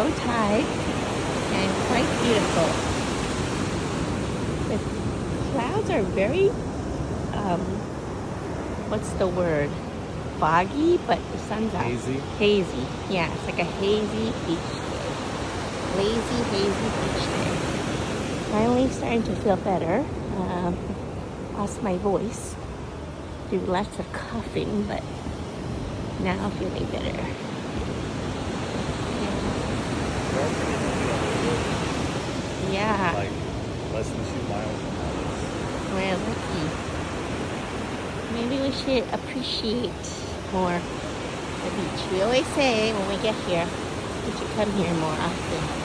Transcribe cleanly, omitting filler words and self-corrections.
low tide and quite beautiful. The clouds are very, what's the word? Foggy, but the sun's out. Hazy? Hazy. Yeah, it's like a hazy beach day. Lazy, hazy beach day. Finally starting to feel better. Lost my voice through lots of coughing, but now feeling better. Yeah. Like less than 2 miles from us. We're lucky. Maybe we should appreciate more the beach. We always say when we get here, we should come here more often.